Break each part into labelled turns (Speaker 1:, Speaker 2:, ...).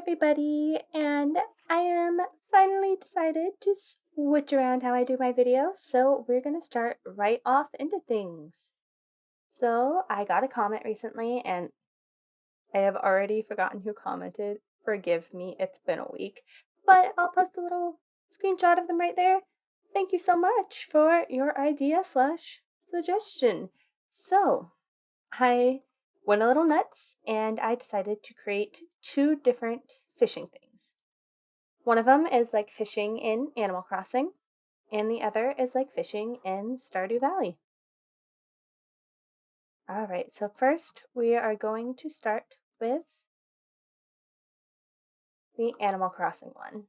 Speaker 1: everybody, and I am finally decided to switch around how I do my videos, so we're gonna start right off into things. So I got a comment recently, and I have already forgotten who commented. Forgive me, it's been a week, but I'll post a little screenshot of them right there. Thank you so much for your idea slash suggestion. So I went a little nuts and I decided to create two different fishing things. One of them is like fishing in Animal Crossing, and the other is like fishing in Stardew Valley. Alright, so first we are going to start with the Animal Crossing one.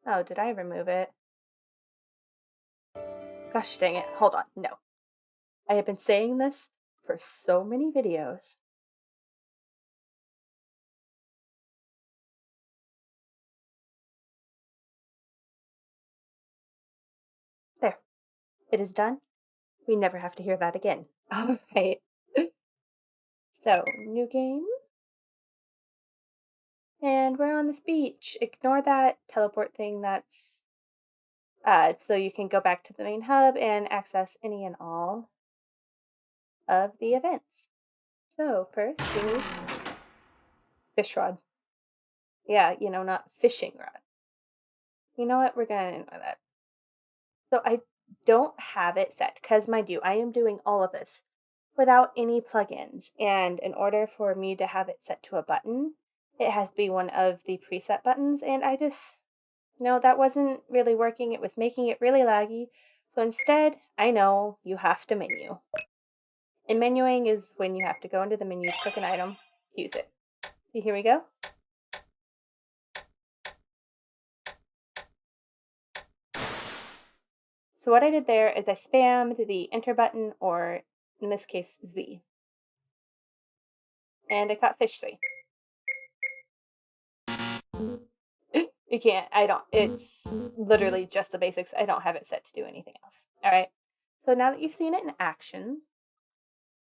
Speaker 1: Oh, did I remove it? Gosh dang it, hold on, no. I have been saying this for so many videos. There, it is done. We never have to hear that again. Alright. So, new game. And we're on this beach. Ignore that teleport thing that's so you can go back to the main hub and access any and all of the events. So first we need fish rod. Yeah, not fishing rod. You know what? We're gonna ignore that. So I don't have it set because mind you, I am doing all of this without any plugins. And in order for me to have it set to a button, it has to be one of the preset buttons, and I just that wasn't really working. It was making it really laggy. So instead, I know you have to menu. And menuing is when you have to go into the menu, click an item, use it. See, here we go. So what I did there is I spammed the enter button, or in this case, Z. And I caught fish 3. You can't, it's literally just the basics. I don't have it set to do anything else. All right. So now that you've seen it in action,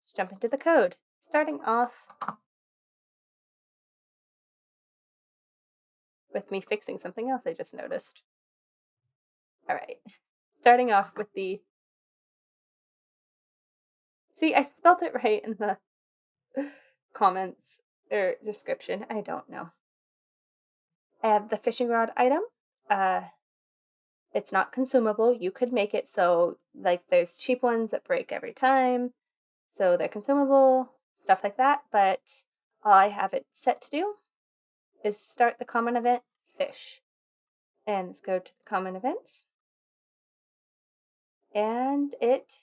Speaker 1: let's jump into the code. Starting off with me fixing something else I just noticed. All right. Starting off with the... See, I spelled it right in the comments or description. I don't know. I have the fishing rod item. It's not consumable. You could make it so, like, there's cheap ones that break every time, so they're consumable, stuff like that, but all I have it set to do is start the common event, fish. And let's go to the common events. And it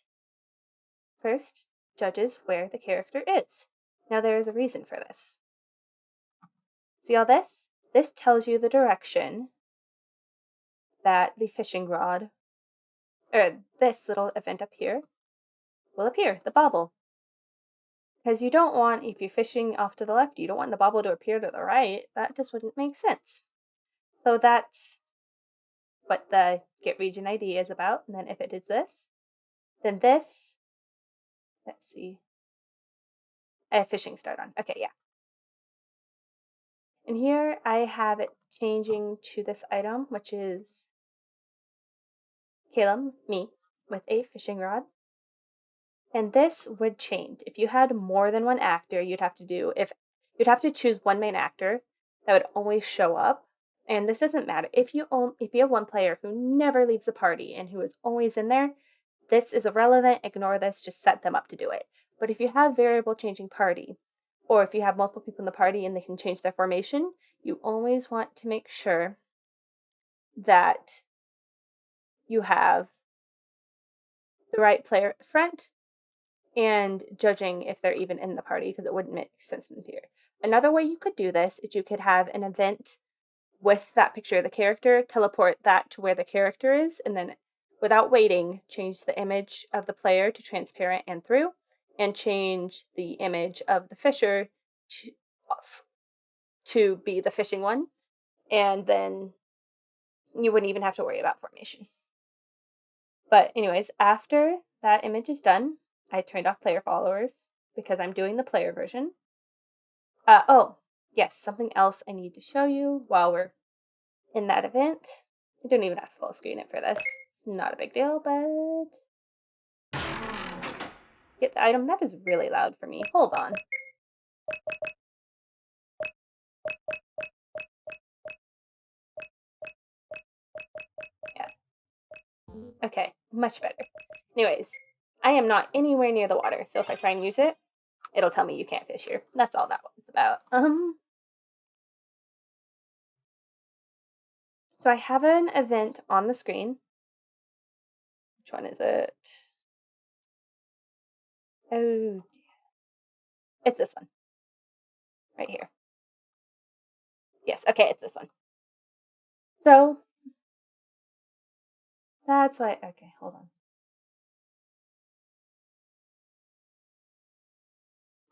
Speaker 1: first judges where the character is. Now there is a reason for this. See all this? This tells you the direction that the fishing rod, or this little event up here, will appear, the bobble. Because you don't want, if you're fishing off to the left, you don't want the bobble to appear to the right. That just wouldn't make sense. So that's what the get region ID is about. And then if it is this, then this, let's see, I have fishing start on. Okay, yeah. And here I have it changing to this item, which is Caleb, me, with a fishing rod. And this would change. If you had more than one actor, you'd have to choose one main actor that would always show up. And this doesn't matter. If you have one player who never leaves the party and who is always in there, this is irrelevant. Ignore this, just set them up to do it. But if you have variable changing party, or if you have multiple people in the party and they can change their formation, you always want to make sure that you have the right player at the front and judging if they're even in the party, because it wouldn't make sense in theory. Another way you could do this is you could have an event with that picture of the character, teleport that to where the character is, and then without waiting, change the image of the player to transparent and through, and change the image of the fisher to be the fishing one, and then you wouldn't even have to worry about formation. But anyways, after that image is done, I turned off player followers because I'm doing the player version. Oh, yes, something else I need to show you while we're in that event. I don't even have to full screen it for this. It's not a big deal, but get the item. That is really loud for me. Hold on. Yeah. Okay, much better. Anyways, I am not anywhere near the water, so if I try and use it, it'll tell me you can't fish here. That's all that was about. So I have an event on the screen. Which one is it? Oh, it's this one. Right here. Yes, okay, it's this one. So that's why, okay, hold on.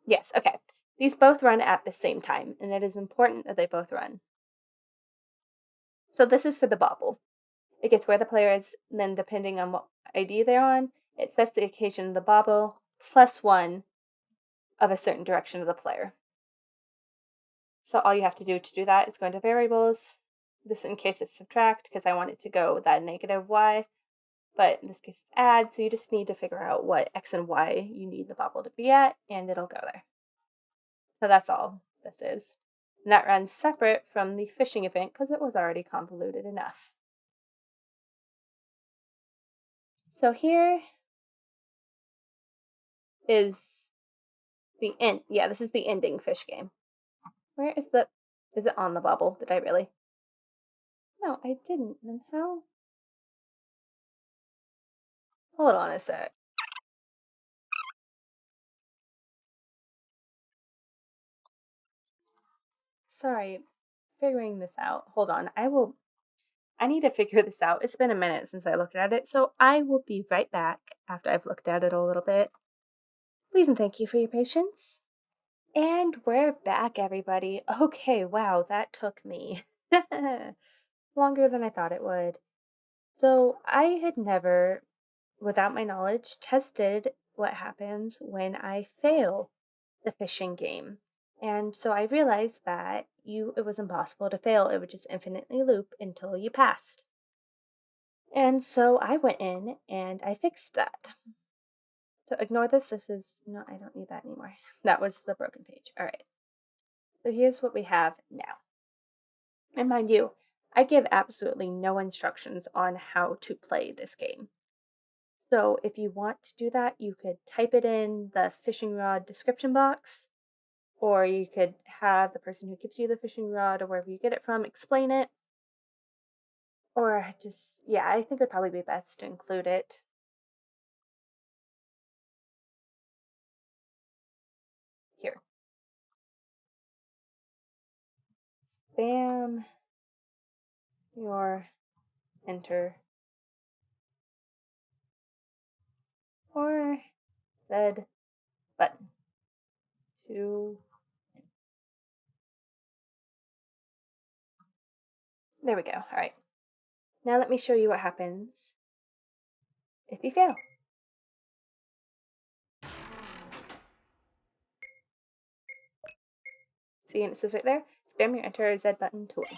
Speaker 1: Yes, okay. These both run at the same time, and it is important that they both run. So this is for the bobble. It gets where the player is, and then depending on what ID they're on, it sets the occasion of the bobble +1 of a certain direction of the player. So all you have to do that is go into variables. This in case it's subtract, because I want it to go that negative y, but in this case it's add, so you just need to figure out what x and y you need the bobble to be at, and it'll go there. So that's all this is. And that runs separate from the fishing event because it was already convoluted enough. So here is the end. Yeah, this is the ending fish game. Where is the... Is it on the bubble? Did I really? No, I didn't. Then how? Hold on a sec. Sorry, figuring this out. Hold on. I need to figure this out. It's been a minute since I looked at it, so I will be right back after I've looked at it a little bit. Please and thank you for your patience. And we're back, everybody. Okay, wow, that took me longer than I thought it would. So, I had never, without my knowledge, tested what happens when I fail the fishing game. And so I realized that it was impossible to fail. It would just infinitely loop until you passed. And so I went in and I fixed that. So ignore this. This is no, I don't need that anymore. That was the broken page. All right. So here's what we have now. And mind you, I give absolutely no instructions on how to play this game. So if you want to do that, you could type it in the fishing rod description box, or you could have the person who gives you the fishing rod or wherever you get it from explain it. Or just, yeah, I think it would probably be best to include it here. Spam your enter or said button to... There we go. All right. Now let me show you what happens if you fail. See, and it says right there, spam your enter or Z button to win.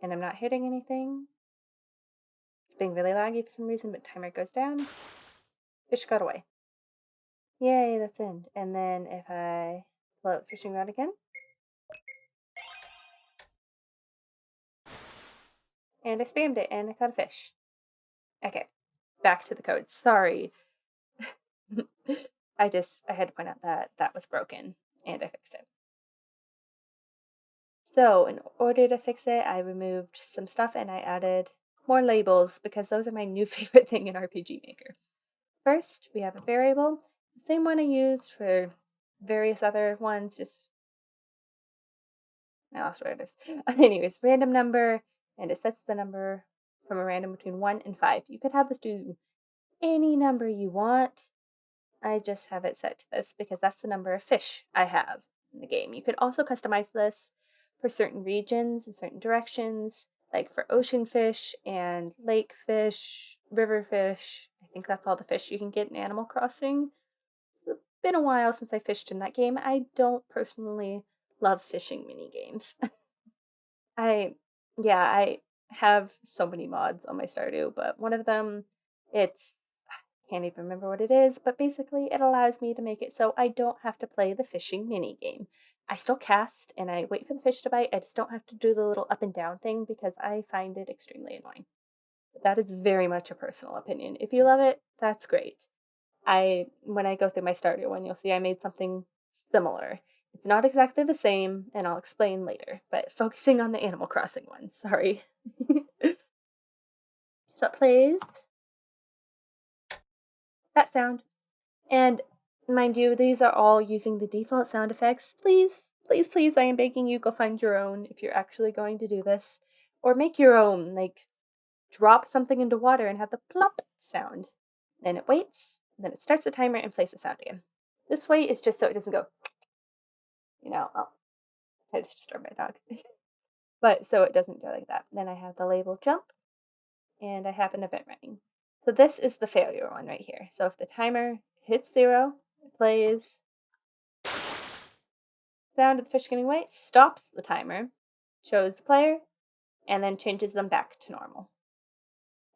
Speaker 1: And I'm not hitting anything. It's being really laggy for some reason, but timer goes down. Fish got away. Yay, that's end. And then if I pull out fishing rod again, and I spammed it and I caught a fish. Okay, back to the code. Sorry. I had to point out that that was broken and I fixed it. So in order to fix it, I removed some stuff and I added more labels because those are my new favorite thing in RPG Maker. First, we have a variable, the same one I used for various other ones, just I lost where it is. Anyways, random number, and it sets the number from a random between 1 and 5. You could have this do any number you want. I just have it set to this because that's the number of fish I have in the game. You could also customize this for certain regions and certain directions, like for ocean fish and lake fish, river fish. I think that's all the fish you can get in Animal Crossing. been a while since I fished in that game. I don't personally love fishing mini games. I yeah, I have so many mods on my Stardew, but one of them, it's can't even remember what it is, but basically it allows me to make it so I don't have to play the fishing mini game. I still cast and I wait for the fish to bite. I just don't have to do the little up and down thing because I find it extremely annoying. But that is very much a personal opinion. If you love it, that's great. When I go through my Stardew one, you'll see I made something similar. It's not exactly the same, and I'll explain later, but focusing on the Animal Crossing one, sorry. So it plays that sound. And mind you, these are all using the default sound effects. Please, please, please, I am begging you, go find your own if you're actually going to do this. Or make your own, like drop something into water and have the plop sound. Then it waits, then it starts the timer and plays the sound again. This way is just so it doesn't go, oh, I just disturbed my dog. But so it doesn't go like that. Then I have the label jump and I have an event running. So this is the failure one right here. So if the timer hits 0, it plays sound of the fish getting away, stops the timer, shows the player, and then changes them back to normal.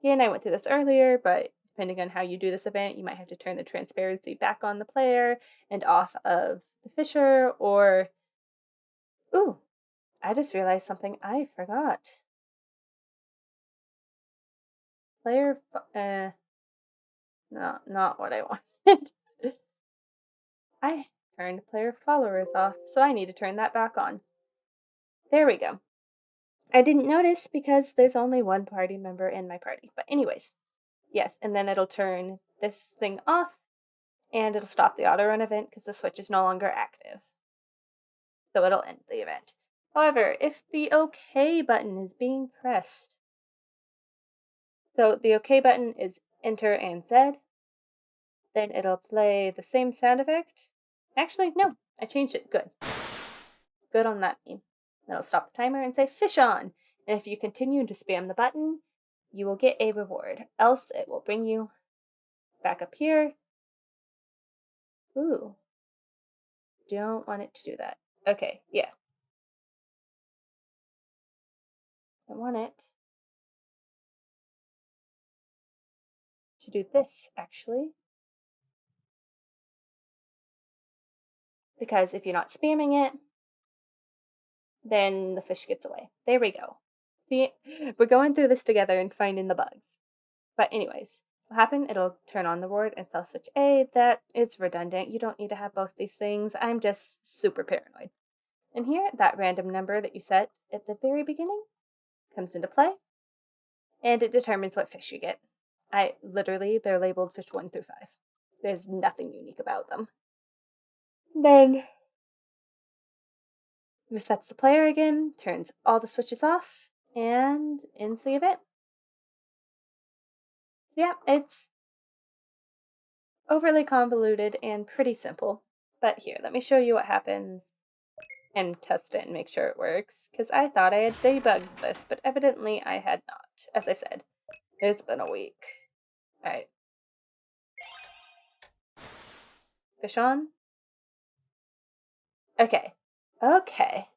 Speaker 1: Again, I went through this earlier, but depending on how you do this event, you might have to turn the transparency back on the player and off of the fisher, or ooh, I just realized something I forgot. Player, no, not what I wanted. I turned player followers off, so I need to turn that back on. There we go. I didn't notice because there's only one party member in my party. But anyways, yes, and then it'll turn this thing off and it'll stop the auto run event because the switch is no longer active. So it'll end the event. However, if the OK button is being pressed, so the OK button is Enter and Z, then it'll play the same sound effect. Actually, no, I changed it. Good. Good on that meme. It'll stop the timer and say fish on. And if you continue to spam the button, you will get a reward. Else it will bring you back up here. Ooh. Don't want it to do that. Okay, yeah. I want it to do this, actually. Because if you're not spamming it, then the fish gets away. There we go. See, we're going through this together and finding the bugs. But anyways, what happened? It'll turn on the ward and tell switch A. That it's redundant. You don't need to have both these things. I'm just super paranoid. And here, that random number that you set at the very beginning comes into play, and it determines what fish you get. They're labeled fish 1 through 5. There's nothing unique about them. Then resets the player again, turns all the switches off, and ends the event. Yeah, it's overly convoluted and pretty simple. But here, let me show you what happens and test it and make sure it works, because I thought I had debugged this, but evidently I had not. As I said, it's been a week. Alright. Fish on. Okay. Okay.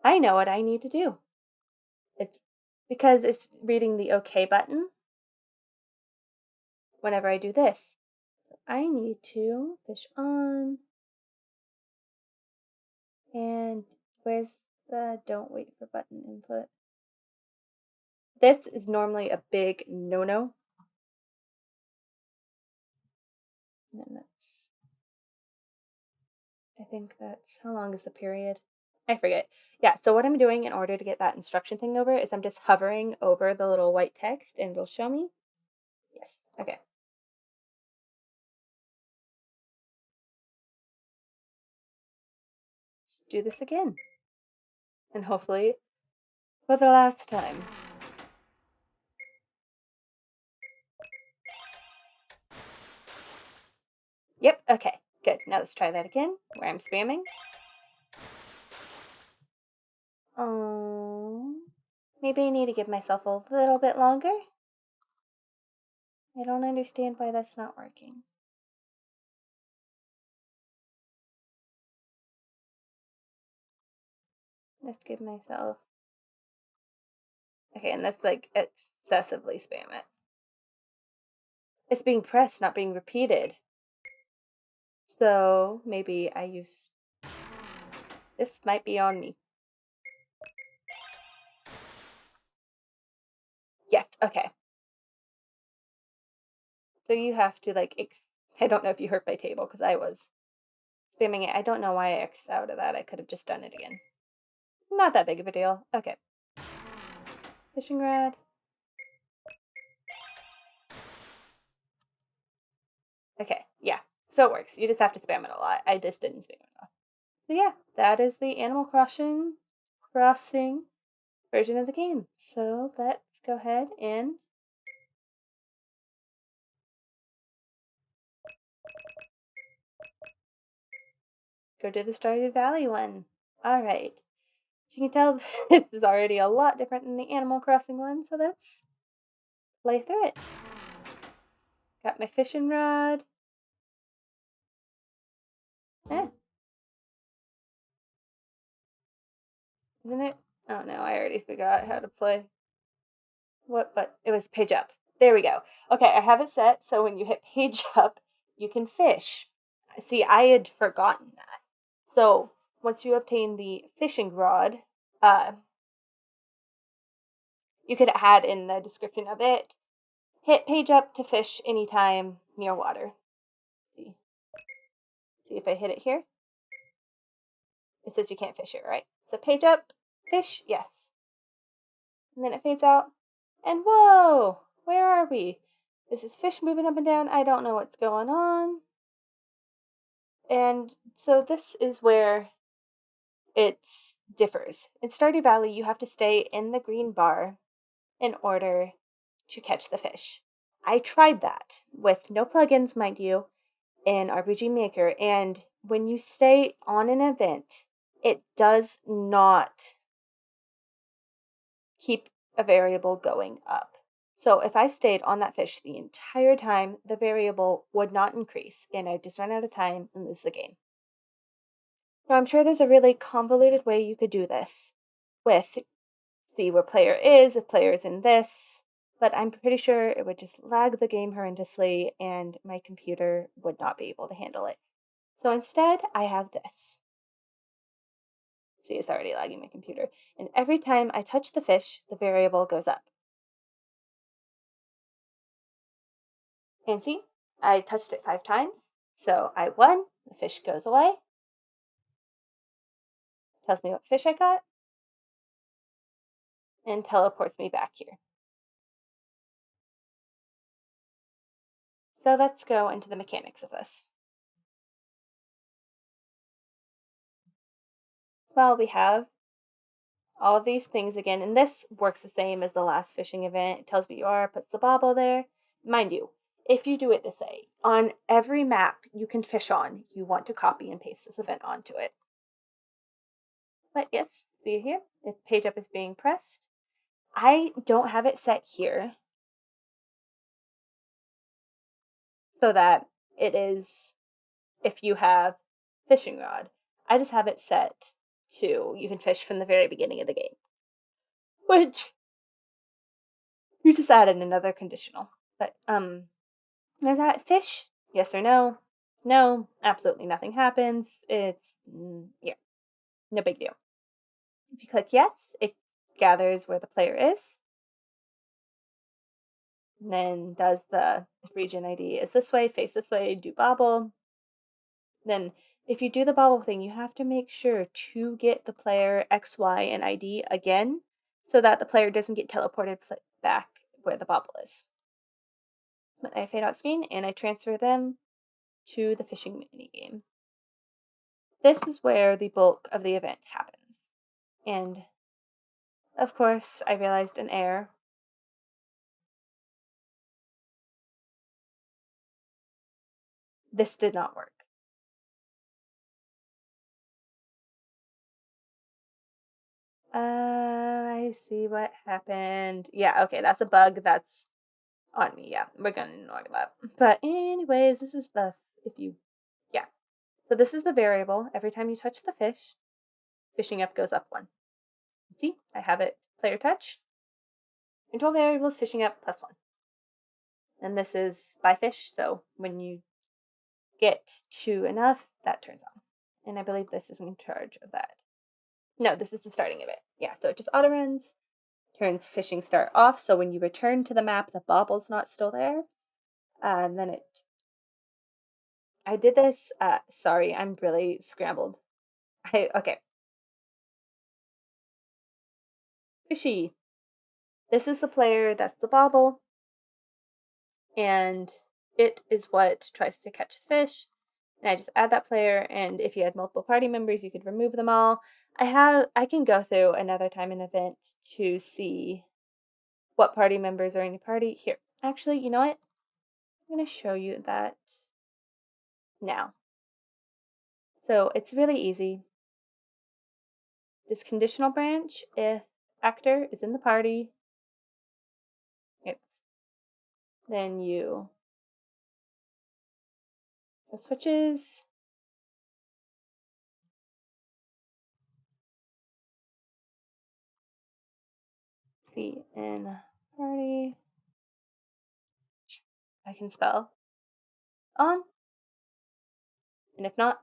Speaker 1: I know what I need to do. It's because it's reading the OK button whenever I do this. I need to fish on. And where's the don't wait for button input? This is normally a big no-no. And then I think that's, how long is the period? I forget. Yeah, so what I'm doing in order to get that instruction thing over is I'm just hovering over the little white text and it'll show me. Yes, okay. Just do this again. And hopefully for the last time. Yep, okay, good. Now let's try that again, where I'm spamming. Oh, maybe I need to give myself a little bit longer. I don't understand why that's not working. Let's give myself... Okay, and that's like excessively spam it. It's being pressed, not being repeated. So maybe I use... This might be on me. Yes, okay. So you have to like... I don't know if you hurt my table because I was spamming it. I don't know why I X'd out of that. I could have just done it again. Not that big of a deal. Okay. Fishing rod. Okay, yeah. So it works. You just have to spam it a lot. I just didn't spam it enough. So yeah, that is the Animal Crossing version of the game. So let's go ahead and go do the Stardew Valley one. All right. So you can tell this is already a lot different than the Animal Crossing one. So let's play through it. Got my fishing rod. Eh. Isn't it? Oh no, I already forgot how to play. What? But it was page up. There we go. Okay, I have it set so when you hit page up, you can fish. See, I had forgotten that. So once you obtain the fishing rod, you could add in the description of it, hit page up to fish anytime near water. See if I hit it here. It says you can't fish here, right? So page up, fish, yes. And then it fades out. And whoa, where are we? Is this fish moving up and down? I don't know what's going on. And so this is where it differs. In Stardew Valley, you have to stay in the green bar in order to catch the fish. I tried that with no plugins, mind you, in RPG Maker, and when you stay on an event, it does not keep a variable going up. So if I stayed on that fish the entire time, the variable would not increase, and I'd just run out of time and lose the game. Now, I'm sure there's a really convoluted way you could do this with see where player is, if player is in this, but I'm pretty sure it would just lag the game horrendously and my computer would not be able to handle it. So instead, I have this. See, it's already lagging my computer. And every time I touch the fish, the variable goes up. And see, I touched it 5 times, so I won, the fish goes away, tells me what fish I got, and teleports me back here. So let's go into the mechanics of this. Well, we have all of these things again, and this works the same as the last fishing event. It tells me you are, puts the bobble there. Mind you, if you do it this way, on every map you can fish on, you want to copy and paste this event onto it. But yes, see here, if page up is being pressed. I don't have it set here so that it is if you have fishing rod. I just have it set to you can fish from the very beginning of the game, which you just added another conditional. But is that fish? Yes or no? No, absolutely nothing happens. It's yeah, no big deal. If you click yes, it gathers where the player is, and then does the region ID is this way, face this way, do bobble. Then if you do the bobble thing, you have to make sure to get the player X, Y, and ID again so that the player doesn't get teleported back where the bobble is. But I fade out screen and I transfer them to the fishing mini game. This is where the bulk of the event happens. And of course, I realized an error. This did not work. I see what happened. Yeah, okay, that's a bug. That's on me. Yeah, we're gonna ignore that. But anyways, this is the yeah. So this is the variable. Every time you touch the fish, fishing up goes up 1. See, I have it player touch. Control variables fishing up +1. And this is by fish, so when you get to enough, that turns on. And I believe this is in charge of that. No, this is the starting of it. Yeah, so it just auto runs, turns fishing start off, so when you return to the map, the bobble's not still there. And then I did this, sorry, I'm really scrambled. Okay. Fishy. This is the player, that's the bobble, and it is what tries to catch the fish. And I just add that player, and if you had multiple party members, you could remove them all. I can go through another time in event to see what party members are in your party. Here, actually, you know what? I'm going to show you that now. So it's really easy. This conditional branch, if actor is in the party, then you go switches, see in party, I can spell on, and if not,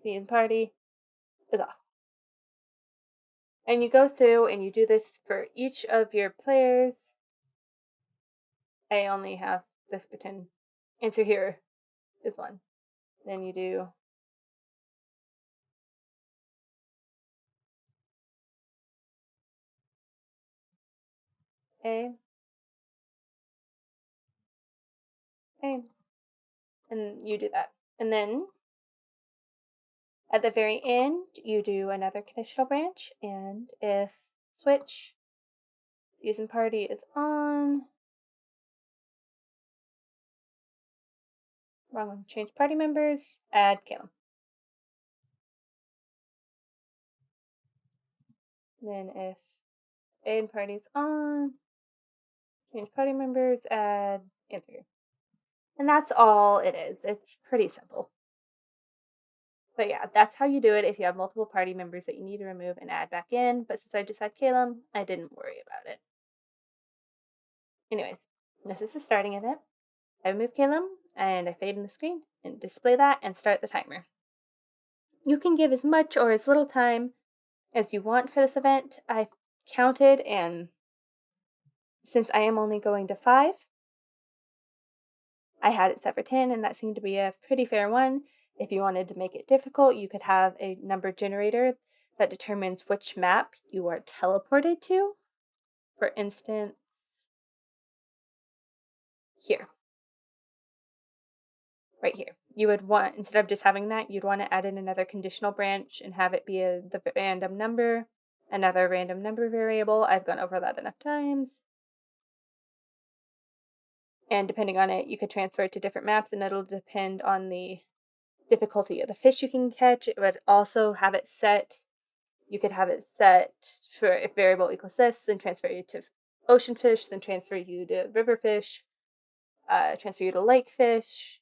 Speaker 1: see in party is off. And you go through and you do this for each of your players. I only have this pretend answer here is one. Then you do A, A, and you do that. And then at the very end, you do another conditional branch, and if switch season party is on, wrong one, change party members, add Caleb. Then if A and party is on, change party members, add answer. And that's all it is. It's pretty simple. But yeah, that's how you do it if you have multiple party members that you need to remove and add back in. But since I just had Caleb, I didn't worry about it. Anyways, this is the starting of it. I remove Caleb and I fade in the screen and display that and start the timer. You can give as much or as little time as you want for this event. I counted, and since I am only going to 5, I had it set for 10, and that seemed to be a pretty fair one. If you wanted to make it difficult, you could have a number generator that determines which map you are teleported to. For instance, here. Right here. You would want, instead of just having that, you'd want to add in another conditional branch and have it be the random number, another random number variable. I've gone over that enough times. And depending on it, you could transfer it to different maps, and it'll depend on the difficulty of the fish you can catch. It would also have it set, you could have it set for if variable equals this, then transfer you to ocean fish, then transfer you to river fish, transfer you to lake fish.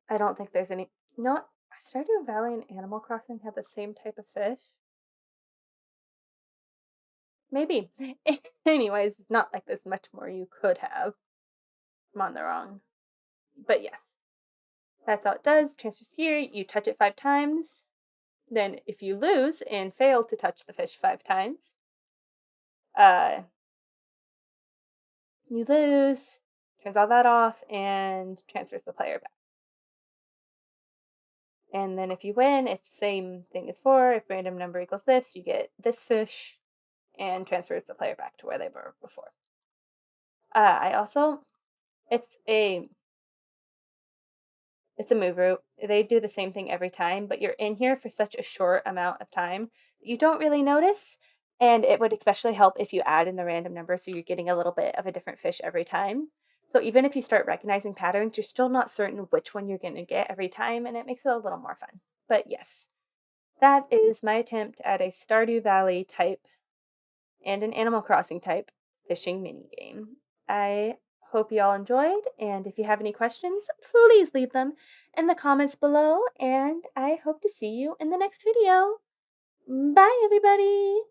Speaker 1: I don't think there's any, not, Stardew Valley and Animal Crossing have the same type of fish. Maybe. Anyways, not like there's much more you could have. I'm on the wrong. But yes. That's all it does. Transfers here, you touch it 5 times. Then if you lose and fail to touch the fish 5 times, you lose, turns all that off, and transfers the player back. And then if you win, it's the same thing as 4. If random number equals this, you get this fish, and transfers the player back to where they were before. I also, it's a move route. They do the same thing every time, but you're in here for such a short amount of time that you don't really notice. And it would especially help if you add in the random number so you're getting a little bit of a different fish every time. So even if you start recognizing patterns, you're still not certain which one you're going to get every time, and it makes it a little more fun. But yes, that is my attempt at a Stardew Valley type and an Animal Crossing type fishing mini game. I hope you all enjoyed, and if you have any questions, please leave them in the comments below, and I hope to see you in the next video. Bye, everybody!